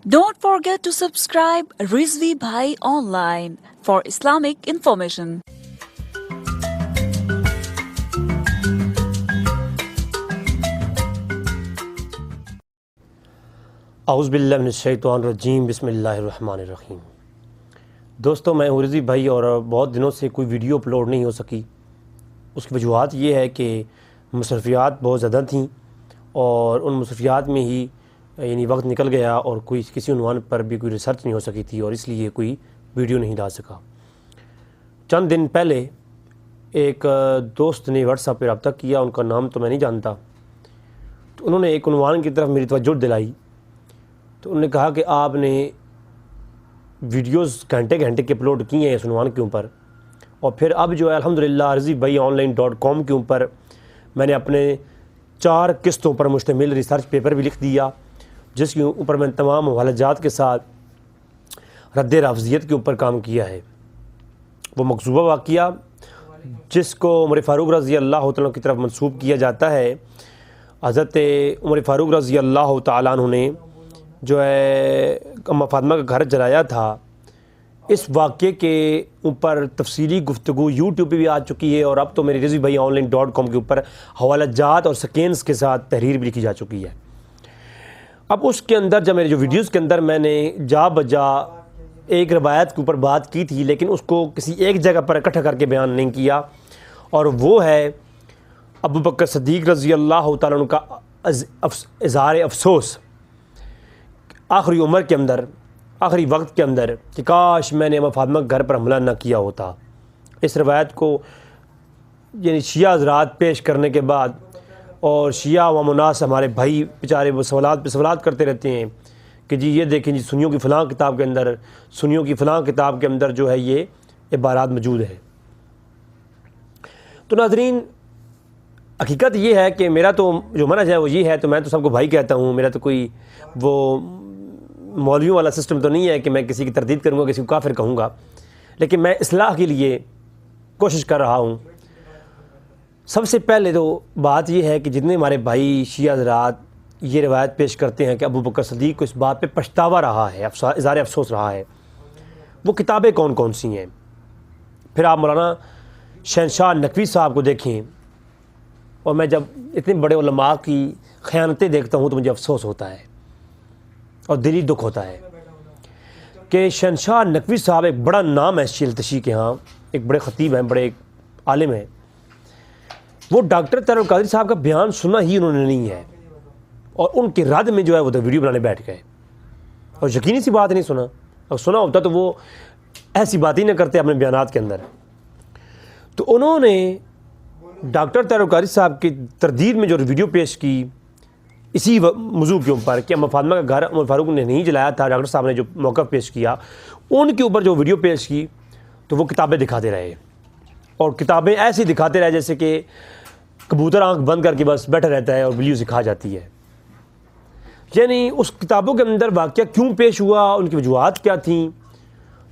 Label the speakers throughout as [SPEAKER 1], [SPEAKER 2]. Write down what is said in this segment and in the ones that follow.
[SPEAKER 1] Don't forget to subscribe Rizvi Bhai Online for Islamic information.
[SPEAKER 2] اعوذ باللہ من الشیطان الرجیم بسم اللہ الرحمن الرحیم۔ دوستو، میں رضوی بھائی اور بہت دنوں سے کوئی ویڈیو اپلوڈ نہیں ہو سکی۔ اس کی وجوہات یہ ہے کہ مصروفیات بہت زیادہ تھیں اور ان مصروفیات میں ہی وقت نکل گیا اور کسی عنوان پر بھی کوئی ریسرچ نہیں ہو سکی تھی اور اس لیے کوئی ویڈیو نہیں ڈال سکا۔ چند دن پہلے ایک دوست نے واٹس ایپ پہ رابطہ کیا، ان کا نام تو میں نہیں جانتا، تو انہوں نے ایک عنوان کی طرف میری توجہ دلائی۔ تو انہوں نے کہا کہ آپ نے ویڈیوز گھنٹے کے اپلوڈ کیے ہیں اس عنوان کے اوپر، اور پھر اب جو ہے الحمدللہ rizvibhaiionline.com کے اوپر میں نے اپنے 4 قسطوں پر مشتمل ریسرچ پیپر بھی لکھ دیا، جس کے اوپر میں تمام حوالہ جات کے ساتھ رد رافضیت کے اوپر کام کیا ہے۔ وہ مکذوبہ واقعہ جس کو عمر فاروق رضی اللہ تعالیٰ کی طرف منسوب کیا جاتا ہے، حضرت عمر فاروق رضی اللہ تعالیٰ عنہ نے جو ہے اماں فاطمہ کا گھر جلایا تھا، اس واقعے کے اوپر تفصیلی گفتگو یوٹیوب پہ بھی آ چکی ہے، اور اب تو میری rizvibhaiionline.com کے اوپر حوالہ جات اور سیکینس کے ساتھ تحریر بھی لکھی جا چکی ہے۔ اب اس کے اندر جب میرے جو ویڈیوز کے اندر میں نے جا بجا ایک روایت کے اوپر بات کی تھی، لیکن اس کو کسی ایک جگہ پر اکٹھا کر کے بیان نہیں کیا، اور وہ ہے ابو بکر صدیق رضی اللہ تعالیٰ عنہ کا اظہار افسوس آخری عمر کے اندر، آخری وقت کے اندر، کہ کاش میں نے اماں فاطمہ کے گھر پر حملہ نہ کیا ہوتا۔ اس روایت کو شیعہ حضرات پیش کرنے کے بعد، اور شیعہ و مناس ہمارے بھائی بیچارے وہ سوالات پہ سوالات کرتے رہتے ہیں کہ جی یہ دیکھیں، جی سنیوں کی فلاں کتاب کے اندر، سنیوں کی فلاں کتاب کے اندر جو ہے یہ عبارات موجود ہے۔ تو ناظرین، حقیقت یہ ہے کہ میرا تو جو منہج ہے وہ یہ ہے، تو میں تو سب کو بھائی کہتا ہوں، میرا تو کوئی وہ مولویوں والا سسٹم تو نہیں ہے کہ میں کسی کی تردید کروں گا، کسی کو کافر کہوں گا، لیکن میں اصلاح کے لیے کوشش کر رہا ہوں۔ سب سے پہلے تو بات یہ ہے کہ جتنے ہمارے بھائی شیعہ حضرات یہ روایت پیش کرتے ہیں کہ ابو بکر صدیق کو اس بات پہ پچھتاوا رہا ہے، اظہار افسوس رہا ہے، وہ کتابیں کون کون سی ہیں؟ پھر آپ مولانا شہنشاہ نقوی صاحب کو دیکھیں، اور میں جب اتنے بڑے علماء کی خیانتیں دیکھتا ہوں تو مجھے افسوس ہوتا ہے اور دلی دکھ ہوتا ہے کہ شہنشاہ نقوی صاحب ایک بڑا نام ہے شیعہ التشیع کے ہاں، ایک بڑے خطیب ہیں، بڑے عالم ہیں، وہ ڈاکٹر طاہر القادری صاحب کا بیان سنا ہی انہوں نے نہیں ہے، اور ان کے رد میں جو ہے وہ تو ویڈیو بنانے بیٹھ گئے، اور یقینی سی بات نہیں سنا، اور سنا ہوتا تو وہ ایسی بات ہی نہ کرتے اپنے بیانات کے اندر۔ تو انہوں نے ڈاکٹر طاہر القادری صاحب کی تردید میں جو ویڈیو پیش کی اسی موضوع کے اوپر کہ اماں فاطمہ کا گھر عمر فاروق نے نہیں جلایا تھا، ڈاکٹر صاحب نے جو موقف پیش کیا ان کے اوپر جو ویڈیو پیش کی، تو وہ کتابیں دکھاتے رہے، اور کتابیں ایسی دکھاتے رہے جیسے کہ کبوتر آنکھ بند کر کے بس بیٹھا رہتا ہے اور بلیوں سے کھا جاتی ہے۔ یعنی اس کتابوں کے اندر واقعہ کیوں پیش ہوا، ان کی وجوہات کیا تھیں،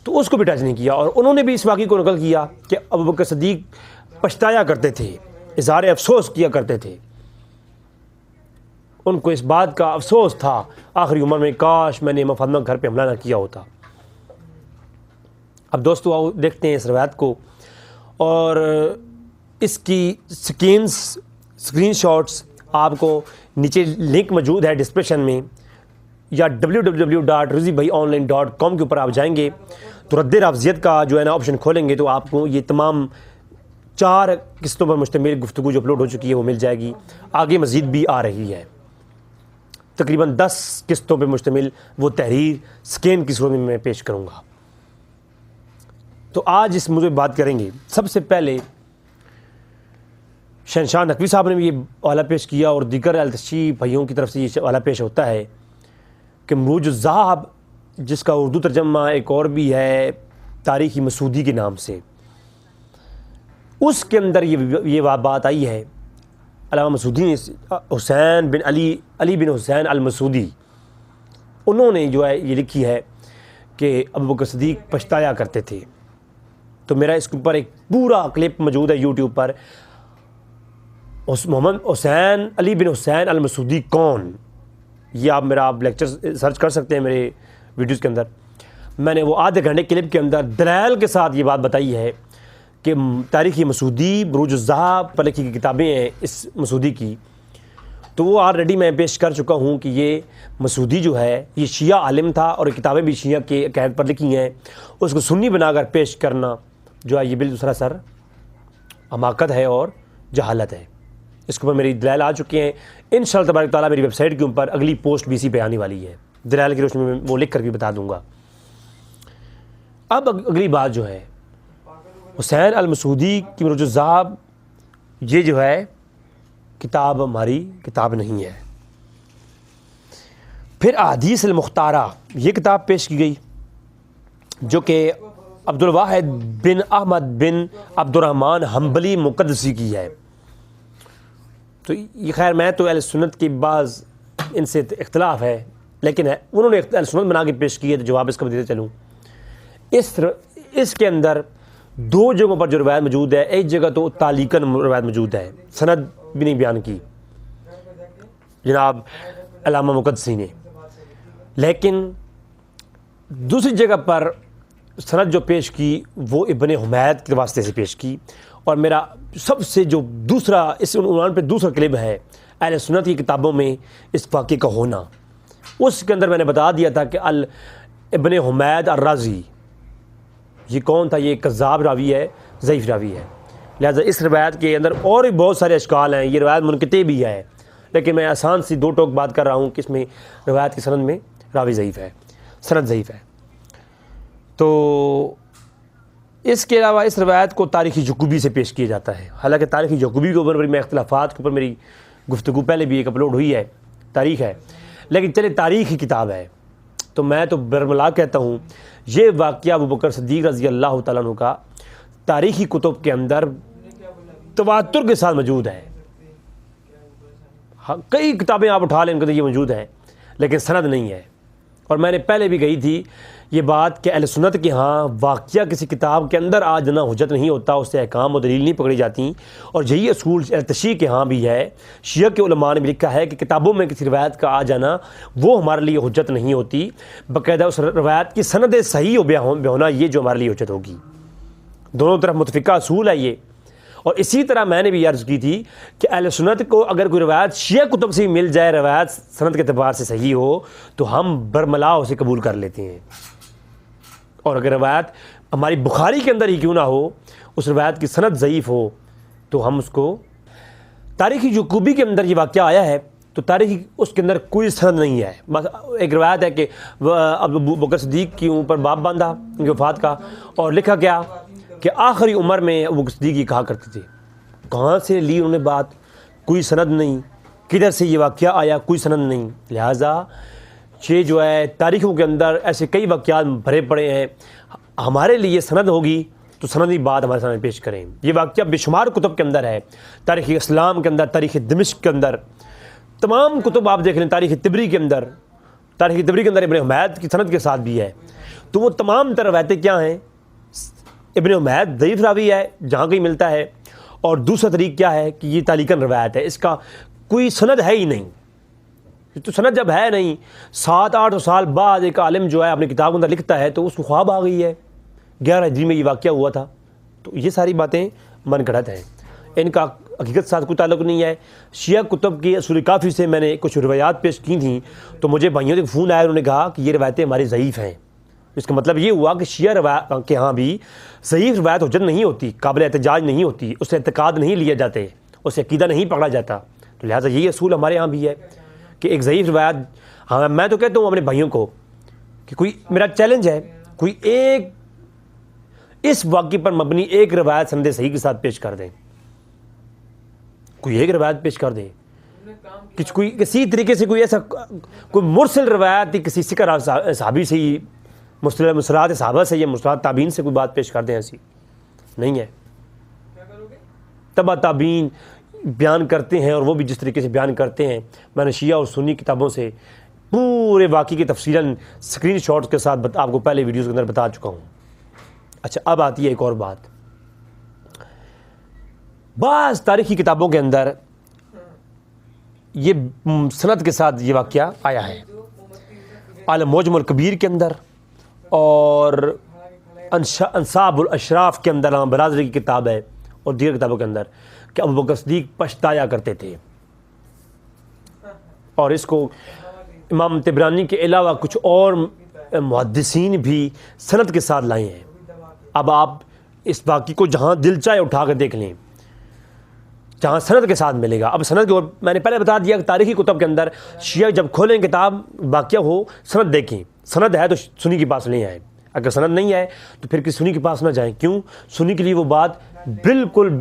[SPEAKER 2] تو اس کو بھی ٹچ نہیں کیا، اور انہوں نے بھی اس واقعے کو نقل کیا کہ ابو بکر صدیق پچھتایا کرتے تھے، اظہار افسوس کیا کرتے تھے، ان کو اس بات کا افسوس تھا آخری عمر میں، کاش میں نے اماں فاطمہ گھر پہ حملہ نہ کیا ہوتا۔ اب دوستو آؤ دیکھتے ہیں اس روایت کو، اور اس کی اسکرین شاٹس آپ کو نیچے لنک موجود ہے ڈسکرپشن میں، یا www.rizvibhaiionline.com کے اوپر آپ جائیں گے تو رد رافضیت کا جو ہے نا آپشن کھولیں گے، تو آپ کو یہ تمام 4 قسطوں پر مشتمل گفتگو جو اپلوڈ ہو چکی ہے وہ مل جائے گی۔ آگے مزید بھی آ رہی ہے، تقریباً 10 قسطوں پہ مشتمل وہ تحریر سکین کی صورت میں پیش کروں گا۔ تو آج اس موضوع پہ بات کریں گے۔ سب سے پہلے شہنشاہ نقوی صاحب نے بھی یہ حوالہ پیش کیا، اور دیگر التشیع بھائیوں کی طرف سے یہ حوالہ پیش ہوتا ہے کہ مروج الذہب، جس کا اردو ترجمہ ایک اور بھی ہے تاریخ مسعودی کے نام سے، اس کے اندر یہ بات آئی ہے، علامہ مسعودی نے حسین بن علی بن حسین المسعودی، انہوں نے جو ہے یہ لکھی ہے کہ ابو بکر صدیق پچھتایا کرتے تھے۔ تو میرا اس کے اوپر ایک پورا کلپ موجود ہے یوٹیوب پر، محمد حسین علی بن حسین المسعودی کون، یہ آپ لیکچر سرچ کر سکتے ہیں میرے ویڈیوز کے اندر. میں نے وہ آدھے گھنٹے کلپ کے اندر دلائل کے ساتھ یہ بات بتائی ہے کہ تاریخی مسعودی بروج الذہب پر لکھی کی کتابیں ہیں اس مسعودی کی، تو وہ آلریڈی میں پیش کر چکا ہوں کہ یہ مسعودی جو ہے یہ شیعہ عالم تھا اور کتابیں بھی شیعہ کے عقائد پر لکھی ہیں. اس کو سنی بنا کر پیش کرنا جو ہے یہ بالکل سراسر حماقت ہے اور جہالت ہے. اس کے اوپر میری دلائل آ چکے ہیں. انشاءاللہ تبارک تعالیٰ میری ویب سائٹ کے اوپر اگلی پوسٹ بھی اسی پہ آنے والی ہے. دلائل کی روشنی میں وہ لکھ کر بھی بتا دوں گا. اب اگلی بات جو ہے حسین المسعودی کی بروج الذہب، یہ جو ہے کتاب ہماری کتاب نہیں ہے. پھر احادیث المختارہ یہ کتاب پیش کی گئی جو کہ عبدالواحد بن احمد بن عبد الرحمن حنبلی مقدسی کی ہے. تو یہ خیر میں تو اہل سنت کی بعض ان سے اختلاف ہے، لیکن انہوں نے اہل سنت بنا کے پیش کی ہے، تو جواب اس کا دیتے چلوں. اس کے اندر دو جگہوں پر جو روایت موجود ہے، ایک جگہ تو تعلیقاً روایت موجود ہے، سند بھی نہیں بیان کی جناب علامہ مقدسی نے، لیکن دوسری جگہ پر سند جو پیش کی وہ ابن حمید کے واسطے سے پیش کی. اور میرا سب سے جو دوسرا اس عنوان پہ دوسرا کلپ ہے اہل سنت کی کتابوں میں اس واقعے کا ہونا، اس کے اندر میں نے بتا دیا تھا کہ ابن حمید الرازی یہ کون تھا؟ یہ کذاب راوی ہے، ضعیف راوی ہے. لہذا اس روایت کے اندر اور بھی بہت سارے اشکال ہیں. یہ روایت منقطع بھی ہے، لیکن میں آسان سی دو ٹوک بات کر رہا ہوں کہ اس میں روایت کی سند میں راوی ضعیف ہے، سند ضعیف ہے. تو اس کے علاوہ اس روایت کو تاریخ یعقوبی سے پیش کیا جاتا ہے. حالانکہ تاریخ یعقوبی کے اوپر میں اختلافات کے اوپر میری گفتگو پہلے بھی ایک اپلوڈ ہوئی ہے، تاریخ ہے، لیکن چلے تاریخ کی کتاب ہے تو میں تو برملا کہتا ہوں یہ واقعہ ابوبکر صدیق رضی اللہ تعالیٰ عنہ کا تاریخی کتب کے اندر تواتر کے ساتھ موجود ہے. کئی کتابیں آپ اٹھا لیں ان کے یہ موجود ہیں، لیکن سند نہیں ہے. اور میں نے پہلے بھی کہی تھی یہ بات کہ اہل سنت کے ہاں واقعہ کسی کتاب کے اندر آ جانا حجت نہیں ہوتا، اس سے احکام و دلیل نہیں پکڑی جاتی. اور یہی اصول تشیع کے ہاں بھی ہے. شیعہ کے علماء نے بھی لکھا ہے کہ کتابوں میں کسی روایت کا آ جانا وہ ہمارے لیے حجت نہیں ہوتی، باقاعدہ اس روایت کی سند صحیح و بے ہونا یہ جو ہمارے لیے حجت ہوگی. دونوں طرف متفقہ اصول ہے یہ. اور اسی طرح میں نے بھی عرض کی تھی کہ اہل سنت کو اگر کوئی روایت شیعہ کتب سے مل جائے، روایت سند کے اعتبار سے صحیح ہو، تو ہم برملا اسے قبول کر لیتے ہیں. اور اگر روایت ہماری بخاری کے اندر ہی کیوں نہ ہو، اس روایت کی سند ضعیف ہو، تو ہم اس کو تاریخ یعقوبی کے اندر یہ واقعہ آیا ہے تو تاریخ اس کے اندر کوئی سند نہیں ہے. بس ایک روایت ہے کہ ابوبکر صدیق کے اوپر باب باندھا ان کی وفات کا، اور لکھا گیا کہ آخری عمر میں ابوبکر صدیق یہ کہا کرتے تھے. کہاں سے لی انہوں نے بات؟ کوئی سند نہیں. کدھر سے یہ واقعہ آیا؟ کوئی سند نہیں. لہٰذا یہ جو ہے تاریخوں کے اندر ایسے کئی واقعات بھرے پڑے ہیں. ہمارے لیے سند ہوگی تو سندی بات ہمارے سامنے پیش کریں. یہ واقعہ بے شمار کتب کے اندر ہے، تاریخ اسلام کے اندر، تاریخ دمشق کے اندر، تمام کتب آپ دیکھ لیں، تاریخ طبری کے اندر ابن حمید کی سند کے ساتھ بھی ہے. تو وہ تمام تر روایتیں کیا ہیں؟ ابن حمید ضعیف راوی ہے جہاں کہیں ملتا ہے، اور دوسرا طریق کیا ہے کہ یہ تعلیقاً روایت ہے، اس کا کوئی سند ہے ہی نہیں. تو سند جب ہے نہیں، 7-8 سال بعد ایک عالم جو ہے اپنی کتاب کے اندر لکھتا ہے تو اس کو خواب آ گئی ہے 11 ہجری میں یہ واقعہ ہوا تھا. تو یہ ساری باتیں من گھڑت ہیں، ان کا حقیقت ساتھ کوئی تعلق نہیں ہے. شیعہ کتب کی اصول کافی سے میں نے کچھ روایات پیش کی تھیں تو مجھے بھائیوں سے فون آیا، انہوں نے کہا کہ یہ روایتیں ہماری ضعیف ہیں. اس کا مطلب یہ ہوا کہ شیعہ روایت کے ہاں بھی ضعیف روایت حجت نہیں ہوتی، قابل احتجاج نہیں ہوتی، اس سے اعتقاد نہیں لیے جاتے، اس سے عقیدہ نہیں پکڑا جاتا. تو لہٰذا یہی اصول ہمارے ہاں بھی ہے کہ ایک ضعیف روایت، ہاں میں تو کہتا ہوں اپنے بھائیوں کو کہ کوئی میرا چیلنج ہے، کوئی ایک اس واقعے پر مبنی ایک روایت سند صحیح کے ساتھ پیش کر دیں. کوئی ایک روایت پیش کر دیں، کوئی کسی طریقے سے کوئی ایسا کوئی مرسل روایت کسی سکر صحابی سے ہی، مسلات صحابہ سے یا مسلات تابعین سے کوئی بات پیش کر دیں، ایسی نہیں ہے. تبع تابعین بیان کرتے ہیں، اور وہ بھی جس طریقے سے بیان کرتے ہیں، میں نے شیعہ اور سنی کتابوں سے پورے واقعے کی تفصیلاً اسکرین شاٹس کے ساتھ آپ کو پہلے ویڈیوز کے اندر بتا چکا ہوں. اچھا اب آتی ہے ایک اور بات. بعض تاریخی کتابوں کے اندر یہ سند کے ساتھ یہ واقعہ آیا ہے المعجم الکبیر کے اندر اور انصاب الاشراف کے اندر برازری کی کتاب ہے اور دیگر کتابوں کے اندر کہ ابو بکر صدیق پچھتایا کرتے تھے، اور اس کو امام طبرانی کے علاوہ کچھ اور محدثین بھی سند کے ساتھ لائے ہیں۔ اب آپ اس واقعے کو جہاں دل چاہے اٹھا کر دیکھ لیں، جہاں سند کے ساتھ ملے گا۔ اب سند کے، میں نے پہلے بتا دیا کہ تاریخی کتب کے اندر شیعہ جب کھولیں کتاب واقعہ ہو سند دیکھیں، سند ہے تو سنی کے پاس نہیں آئے، اگر سند نہیں ہے تو پھر کسی سنی کے پاس نہ جائیں۔ کیوں؟ سنی کے لیے وہ بات بالکل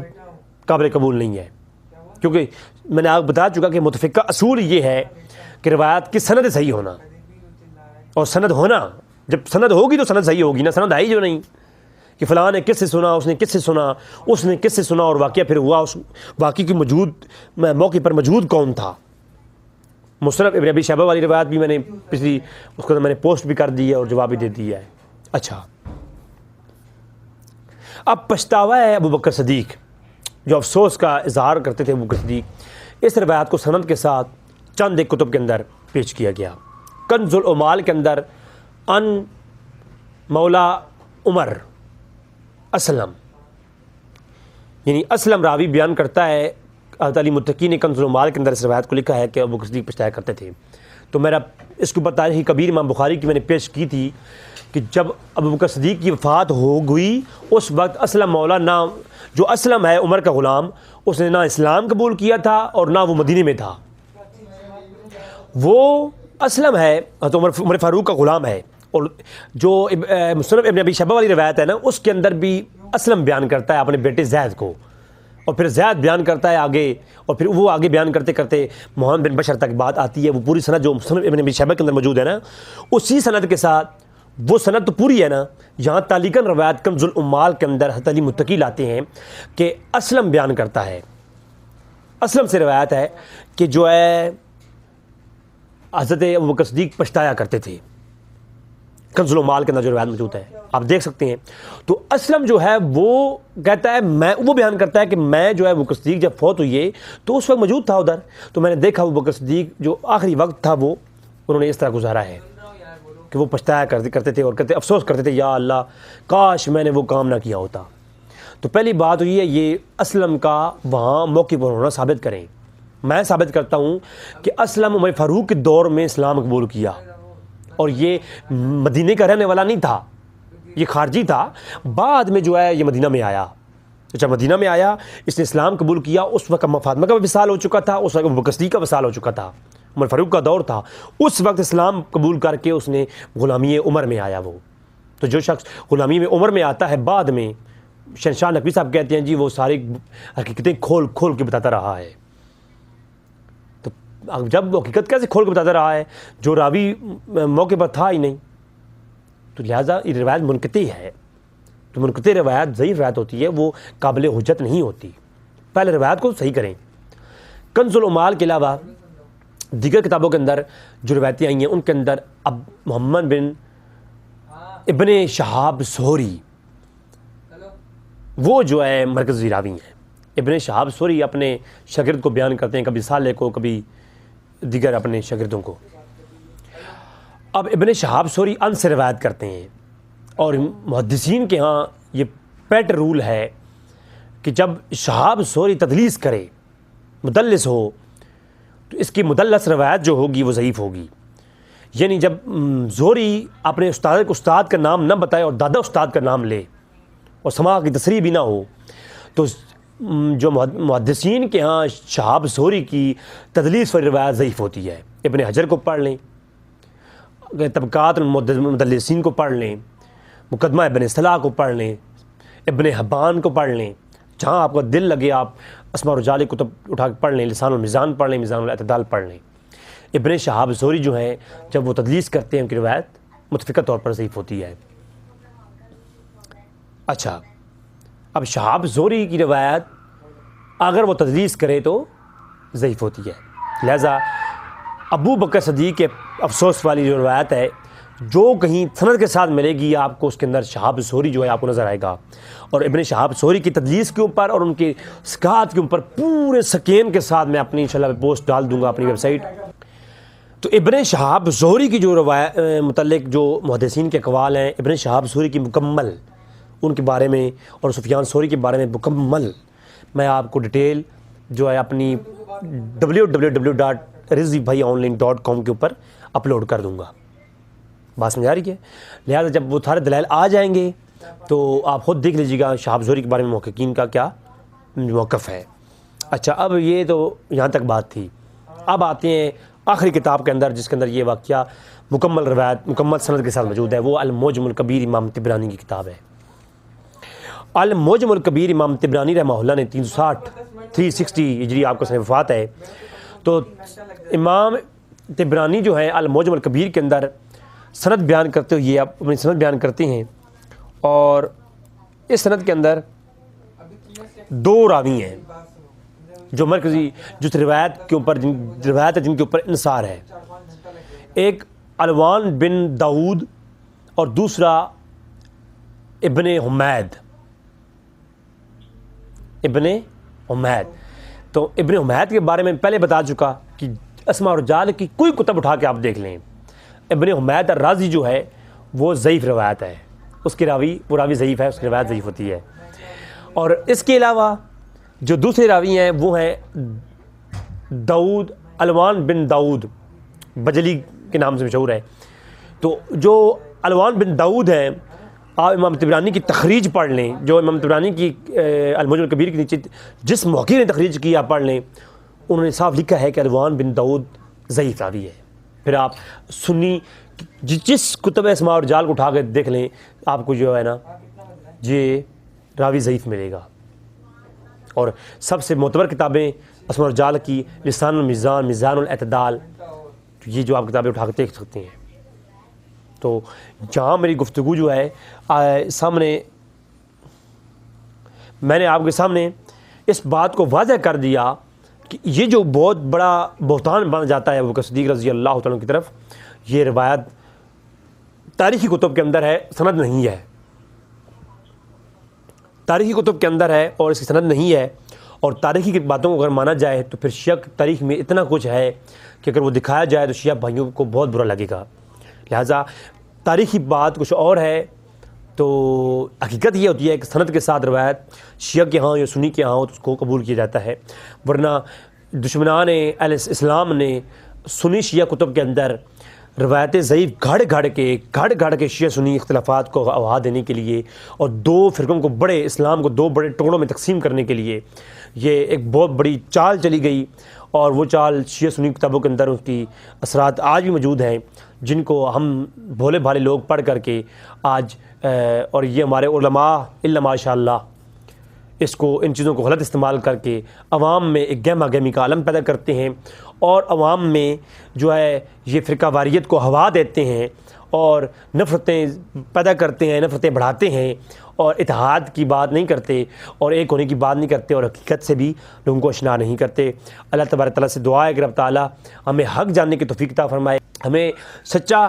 [SPEAKER 2] قابل قبول نہیں ہے، کیونکہ میں نے آپ بتا چکا کہ متفقہ اصول یہ ہے کہ روایات کی سند صحیح ہونا، اور سند ہونا، جب سند ہوگی تو سند صحیح ہوگی، نہ سند آئی جو نہیں کہ فلاں نے کس سے سنا، اس نے کس سے سنا، اس نے کس سے سنا، اور واقعہ پھر ہوا اس واقعے کی موقع پر موجود کون تھا۔ مصنف ابن ابی شیبہ والی روایت بھی میں نے پچھلی اس کو میں نے پوسٹ بھی کر دی ہے اور جواب بھی دے دیا ہے۔ اچھا، اب پچھتاوا ہے ابو بکر صدیق، جو افسوس کا اظہار کرتے تھے ابو بکر صدیق، اس روایت کو سند کے ساتھ چند ایک کتب کے اندر پیش کیا گیا۔ کنز العمال کے اندر ان مولا عمر اسلم، یعنی اسلم راوی بیان کرتا ہے، حضرت علی متقی نے کنز العمال کے اندر اس روایت کو لکھا ہے کہ ابو بکر صدیق پچھتایا کرتے تھے۔ تو میرا اس کے اوپر تاریخ کبیر امام بخاری کی میں نے پیش کی تھی کہ جب ابو بکر صدیق کی وفات ہو گئی، اس وقت اسلم مولا، نہ جو اسلم ہے عمر کا غلام، اس نے نہ اسلام قبول کیا تھا اور نہ وہ مدینے میں تھا۔ وہ اسلم ہے حضرت عمر فاروق کا غلام ہے، اور جو مصنف ابن ابی شیبہ والی روایت ہے نا، اس کے اندر بھی اسلم بیان کرتا ہے اپنے بیٹے زید کو، اور پھر زید بیان کرتا ہے آگے، اور پھر وہ آگے بیان کرتے کرتے محمد بن بشر تک بات آتی ہے۔ وہ پوری سند جو مصنف ابن ابی شیبہ کے اندر موجود ہے نا، اسی سند کے ساتھ، وہ سند تو پوری ہے نا، یہاں تعلیقاً روایت کنز العمال کے اندر حضرت علی متقی لاتے ہیں کہ اسلم بیان کرتا ہے، اسلم سے روایت ہے کہ جو ہے حضرت ابو بکر صدیق پچھتایا کرتے تھے۔ کنز العمال کے اندر جو روایت موجود ہے آپ دیکھ سکتے ہیں۔ تو اسلم جو ہے وہ کہتا ہے، وہ بیان کرتا ہے کہ میں جو ہے ابو بکر صدیق جب فوت ہوئی تو اس وقت موجود تھا ادھر، تو میں نے دیکھا ابو بکر صدیق جو آخری وقت تھا وہ انہوں نے اس طرح گزارا ہے کہ وہ پچھتایا کرتے تھے اور کہتے افسوس کرتے تھے، یا اللہ کاش میں نے وہ کام نہ کیا ہوتا۔ تو پہلی بات ہوئی ہے یہ اسلم کا وہاں موقع پر ہونا ثابت کریں۔ میں ثابت کرتا ہوں کہ اسلم عمر فاروق کے دور میں اسلام قبول کیا، اور یہ مدینے کا رہنے والا نہیں تھا، یہ خارجی تھا۔ بعد میں جو ہے یہ مدینہ میں آیا، جب مدینہ میں آیا اس نے اسلام قبول کیا، اس وقت فاطمہ کا وصال ہو چکا تھا، اس وقت ابو بکر صدیق کا وصال ہو چکا تھا، عمر فاروق کا دور تھا، اس وقت اسلام قبول کر کے اس نے غلامی عمر میں آیا وہ۔ تو جو شخص غلامی میں عمر میں آتا ہے بعد میں، شہنشاہ نقوی صاحب کہتے ہیں جی وہ ساری حقیقتیں کھول کھول کے بتاتا رہا ہے۔ تو جب حقیقت کیسے کھول کے بتاتا رہا ہے جو راوی موقع پر تھا ہی نہیں؟ تو لہٰذا یہ روایت منقطع ہے، تو منقطع روایت ضعیف روایت ہوتی ہے، وہ قابل حجت نہیں ہوتی۔ پہلے روایت کو صحیح کریں۔ کنز العمال کے علاوہ دیگر کتابوں کے اندر جو روایتیں آئی ہیں ان کے اندر اب محمد بن ابن شہاب زہری، وہ جو ہے مرکزی راوی ہیں۔ ابن شہاب زہری اپنے شاگرد کو بیان کرتے ہیں، کبھی صالح کو، کبھی دیگر اپنے شاگردوں کو۔ اب ابن شہاب زہری ان سے روایت کرتے ہیں، اور محدثین کے ہاں یہ پیٹ رول ہے کہ جب شہاب زہری تدلیس کرے، مدلس ہو، تو اس کی مدلس روایت جو ہوگی وہ ضعیف ہوگی۔ یعنی جب زہری اپنے استاد کا نام نہ بتائے اور دادا استاد کا نام لے اور سماع کی تصریح بھی نہ ہو، تو جو محدثین کے ہاں شہاب زہری کی تدلیس والی روایت ضعیف ہوتی ہے۔ ابن حجر کو پڑھ لیں، طبقات المدلسین کو پڑھ لیں، مقدمہ ابن صلاح کو پڑھ لیں، ابن حبان کو پڑھ لیں، جہاں آپ کا دل لگے آپ اسماء الرجال کتب اٹھا کے پڑھ لیں، لسان المیزان پڑھ لیں، میزان الاعتدال پڑھ لیں۔ ابن شہاب زہری جو ہیں جب وہ تدلیس کرتے ہیں ان کی روایت متفقہ طور پر ضعیف ہوتی ہے۔ اچھا، اب شہاب زہری کی روایت اگر وہ تدلیس کرے تو ضعیف ہوتی ہے، لہذا ابو بکر صدیق کے افسوس والی جو روایت ہے جو کہیں سند کے ساتھ ملے گی آپ کو، اس کے اندر شہاب زہری جو ہے آپ کو نظر آئے گا، اور ابن شہاب زہری کی تدلیس کے اوپر اور ان کے ثقات کے اوپر پورے سکین کے ساتھ میں اپنی انشاءاللہ پوسٹ ڈال دوں گا اپنی ویب سائٹ۔ تو ابن شہاب زہری کی جو روایت متعلق جو محدثین کے اقوال ہیں، ابن شہاب زہری کی مکمل ان کے بارے میں اور سفیان ثوری کے بارے میں مکمل میں آپ کو ڈیٹیل جو ہے اپنی www.rizvibhaiionline.com کے اوپر اپلوڈ کر دوں گا۔ بات سمجھا رہی ہے؟ لہٰذا جب وہ سارے دلائل آ جائیں گے تو آپ خود دیکھ لیجیے گا شہاب زہری کے بارے میں محققین کا کیا موقف ہے۔ اچھا، اب یہ تو یہاں تک بات تھی۔ اب آتے ہیں آخری کتاب کے اندر، جس کے اندر یہ واقعہ مکمل روایت مکمل سند کے ساتھ موجود ہے، وہ المعجم الکبیر امام طبرانی کی کتاب ہے۔ المعجم الکبیر امام طبرانی رحمہ اللہ نے 360 ہجری آپ کو سنہ وفات ہے۔ تو امام طبرانی جو ہے المعجم الکبیر کے اندر سند بیان کرتے ہوئے آپ اپنی سند بیان کرتے ہیں، اور اس سند کے اندر دو راوی ہیں جو مرکزی جس روایت کے اوپر روایت ہے جن کے اوپر انصار ہے۔ ایک علوان بن داؤد اور دوسرا ابن حمید۔ تو ابن حمید کے بارے میں پہلے بتا چکا کہ اسماء الرجال کی کوئی کتب اٹھا کے آپ دیکھ لیں، ابن حمید الرازی جو ہے وہ ضعیف روایت ہے، اس کی وہ راوی ضعیف ہے، اس کی روایت ضعیف ہوتی ہے۔ اور اس کے علاوہ جو دوسرے راوی ہیں وہ ہیں داؤد، علوان بن داؤد بجلی کے نام سے مشہور ہے۔ تو جو علوان بن داؤد ہیں، آپ امام طبرانی کی تخریج پڑھ لیں، جو امام طبرانی کی المعجم الکبیر کے نیچے جس محقق نے تخریج کی آپ پڑھ لیں، انہوں نے صاف لکھا ہے کہ علوان بن داؤد ضعیف راوی ہے۔ پھر آپ سنی جس کتب اسماء الرجال کو اٹھا کے دیکھ لیں، آپ کو جو ہے نا یہ راوی ضعیف ملے گا۔ اور سب سے معتبر کتابیں اسماء الرجال کی لسان المیزان، میزان الاعتدال، یہ جو آپ کتابیں اٹھا کے دیکھ سکتے ہیں۔ تو جہاں میری گفتگو جو ہے سامنے میں نے آپ کے سامنے اس بات کو واضح کر دیا کہ یہ جو بہت بڑا بہتان بن جاتا ہے ابوبکر صدیق رضی اللہ تعالیٰ کی طرف، یہ روایت تاریخی کتب کے اندر ہے، سند نہیں ہے، تاریخی کتب کے اندر ہے اور اس کی سند نہیں ہے۔ اور تاریخی کی باتوں کو اگر مانا جائے تو پھر شیعہ تاریخ میں اتنا کچھ ہے کہ اگر وہ دکھایا جائے تو شیعہ بھائیوں کو بہت برا لگے گا۔ لہٰذا تاریخی بات کچھ اور ہے، تو حقیقت یہ ہوتی ہے کہ سند کے ساتھ روایت شیعہ کے ہاں یا سنی کے ہاں ہو تو اس کو قبول کیا جاتا ہے، ورنہ دشمنان اہل اسلام نے سنی شیعہ کتب کے اندر روایتیں ضعیف گھڑ کے شیعہ سنی اختلافات کو ہوا دینے کے لیے اور دو فرقوں کو اسلام کو دو بڑے ٹکڑوں میں تقسیم کرنے کے لیے یہ ایک بہت بڑی چال چلی گئی، اور وہ چال شیعہ سنی کتابوں کے اندر اس کی اثرات آج بھی موجود ہیں، جن کو ہم بھولے بھالے لوگ پڑھ کر کے آج اور یہ ہمارے علماء الا ماشاء اللہ اس کو ان چیزوں کو غلط استعمال کر کے عوام میں ایک گہما گہمی کا عالم پیدا کرتے ہیں، اور عوام میں جو ہے یہ فرقہ واریت کو ہوا دیتے ہیں اور نفرتیں پیدا کرتے ہیں، نفرتیں بڑھاتے ہیں، اور اتحاد کی بات نہیں کرتے اور ایک ہونے کی بات نہیں کرتے، اور حقیقت سے بھی لوگوں کو آشنا نہیں کرتے۔ اللہ تبارک تعالیٰ سے دعا ہے کہ رب تعالیٰ ہمیں حق جاننے کی توفیق عطا فرمائے، ہمیں سچا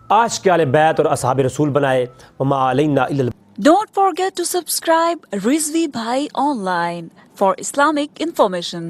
[SPEAKER 2] عاشق اہل بیت اور اصحاب رسول بنائے۔ وما علینا الا
[SPEAKER 1] Don't forget to subscribe Rizvi Bhai Online for Islamic information.